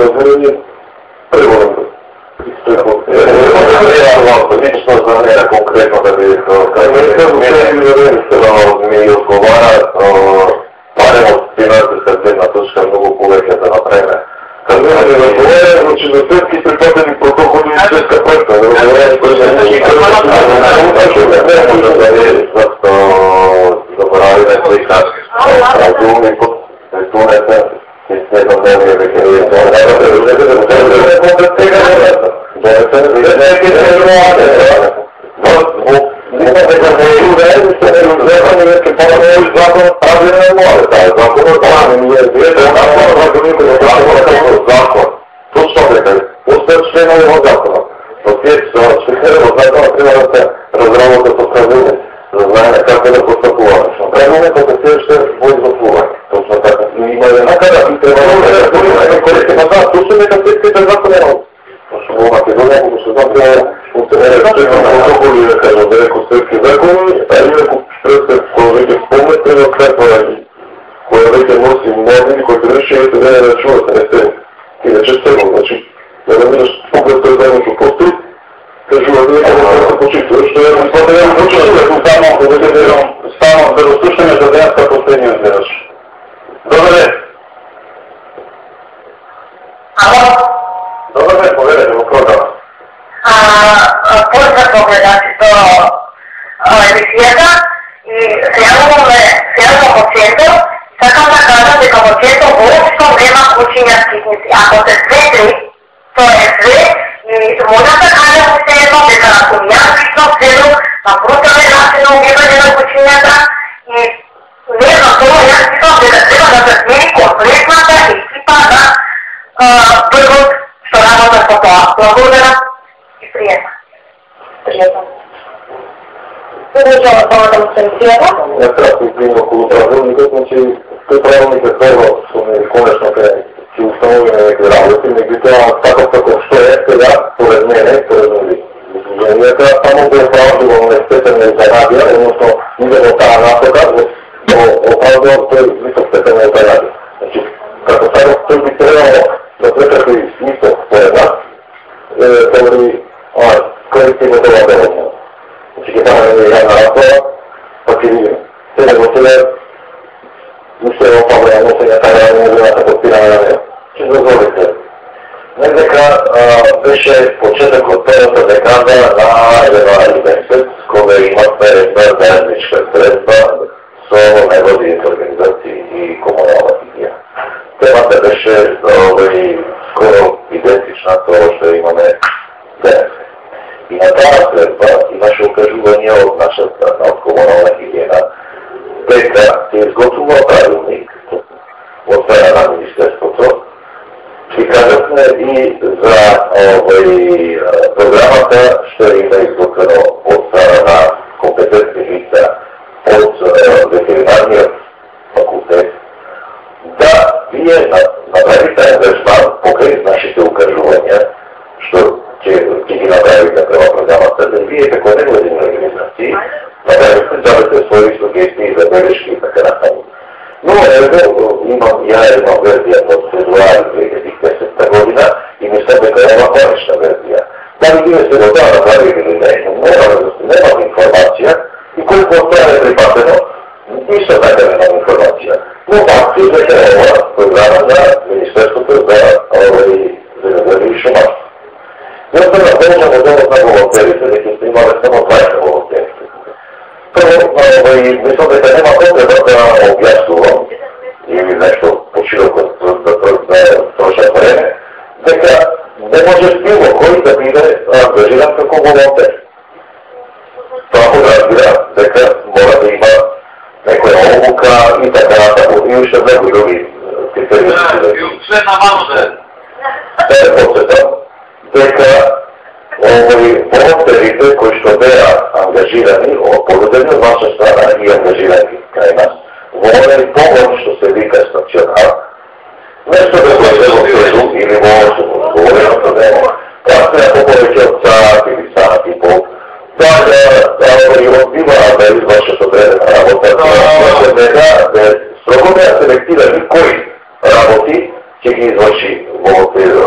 споразумение преговорно. Лично за мене конкретно да ви ми одговара барем од финансиска гледна точка многу повеќе да направиме. Кога не разговара, значи за светски припадени протоколи и светска проекта. Заборавиме слика разумникот, ресунете, истинето мнение веќе точно дека остат членови во законот. Но тие членови во законот треба да се разработат со правилник, за знаеме како да постапуваме. Правилникот е се уште во изготвување. Точно така. Има една када и треба да се користи на това. Точно дека светските закони е во Македонија, како се знам, треба протоколи да кажам, да реко светски закони, а и реко светски, која веќе спомнете на клетва, која веќе носи норми, кои решението да не рачувате, не сте. Иначе сте, значи, да намираш поглед тој заедно што постои, кажува да нека да се почитува, што е потребно почитува, само да разслушаме за денеска последниот веднаш. Добар ден. Ало? Добар ден, поведете во програма. Поздрав погледачите емисијата и се јавувам во центар. Сакам да кажам дека во центар воопшто нема кучиња скитници. Ако се светли, тоа е све и можам да кажам уште едно дека ако јас лично седам на брутален начин на убивање на кучињата и не знам тоа, јас мислам дека треба да се смени комплетната екипа на првот што работа со тоа. Благодарам и пријатно. Пријатно. Продолжава помагам се емисијата. Не кратко пример околу правилникот, значи тој правилник е добро, што ми конечно ќе установиме некои работи, меѓутоа таков како што е сега, според мене, според изложенијата, само го оправдуваме степен на изградија, односно иде во таа насока, оправдувам тој висок степен на изградија. Значи, како сега тој би требало да прекако и смисол според нас, добри користимо тоа деловно. Значи, ќе тамаме јадна расова, па ќе видим. Сега го сега, уште е опавлено носење таа неговата подпиране на неја. Че дозволите. Не дека беше почетокот првата декада на регионални месец, кога имавме една заедничка средба со невладините организации и комунална хигиена. Темата беше скоро идентична со ова што имаме денес. И на таа средба имаше укажување од наша страна, од комунална хигиена, дека се изготвува правилник од страна на Министерството и кажавме и за програмата што има изготвено од страна на компетентни лица од ветеринарниот факултет, да вие направите ангажман покрај нашите укажувања што ќе ги направите према програмата, да вие како невладини организации давате своји сугестии за белешки и така натаму. Но имам една верзија од февруари 2010 година и мислам дека нема конечна верзија. Дали вие се го тоа направили или не, немам информација и колку остане припатено, ништо така немам информација. Но факти дека е ова програма за Министерството за земјоделие и шумарство. Јас да наполнам од овој на волонтерите, дека сте имале само 20 волонтери. Прво, мислам дека нема потреба да објаснувам или нешто почироко да трошам време, дека не може било кој да биде ангажиран како волонтер. Тоа подразбира дека мора да има некоја обука и така натаму и уште некои други критерии. Свет на ванозе. Се подсетам дека волонтерите кои што беа ангажирани, поведени од наша страна и ангажирани кај нас, во овој погон што се вика стационар, нешто да се следу или во говореното дело, касне ако повеќе од саат или саат и пол, да одбиваат да извршат одредена работа, да строго беа селектирани кои работи ќе ги изврши волонтерот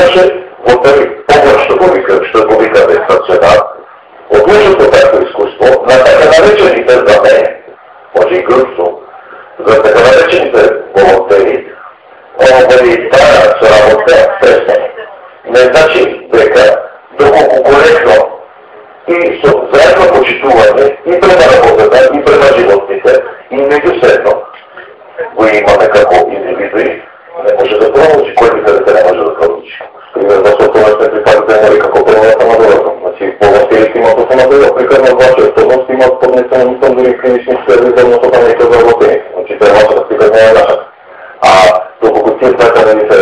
имаше во тој поглед што го викате стационар, одлучното такво искуство на така наречените за мен, може и гръцо, за така наречените волонтери, тая се работа престане. Не значи дека доколку коректно и со заедно почитување и према работата, и према животните, и меѓусебно го имаме како индивидуи, не може да промучи, кој би каде не може да промучи. Примерно со тоа сме припадите како промата на долазом. Значи, волонтерите имат автомобил, прикладно ваша автобност имат поднесено мислам дори клинични сфери за односот на некој заработени. Значи, тоа ваша стикат не е наша. А доколку тие така не ни се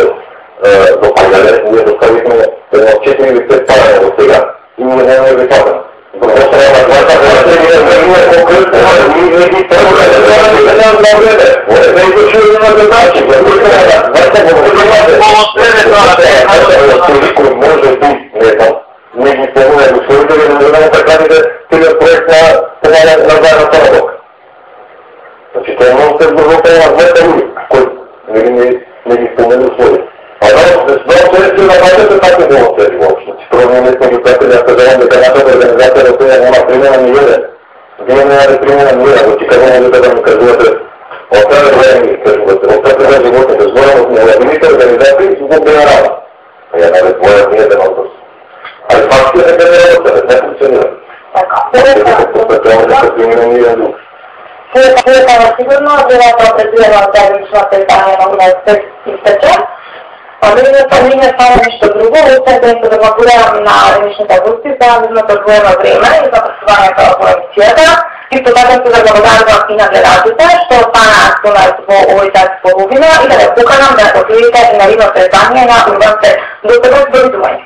допаѓале, ние доставихме едно 4 или 5 парања до сега и ние не ви патаме. Просто на двата волонтери не е конкретно, ние ги требаме да не знаме. Не изучили на задачи, кој може би, не ги помогне до служители, не знаме така ли да стига проект на заедната работа. Значи, тоа е много се сборвата на двете люди, кои не ги спомену условия. А много се на вашите такви волонтери въобще. Това не сме ги пратили, аз казвам дека нашата организация да стоя няма примена ни еден. Вие нямате примена ни еден, значи какво можете да ми казвате от тази време ми кажувате, от тази време животните, сборам от невладимите организации и го генерала. А я наве твоя ни еден въпрос. А и факти е генералата, не функционира. Така. Специално да се примена ни еден друг. Сигурно, делата определено от личната издание на университет изтече. Ние става нещо друго, освен да реагирам на личните гости за нужното одвоено време и за пресувањето во емисијата. Исто така се да благодарам и на гледачите што останаа со нас во овој час половина и да ве поканам да последите наредното издание на Урбан Свет. До сега, довидување.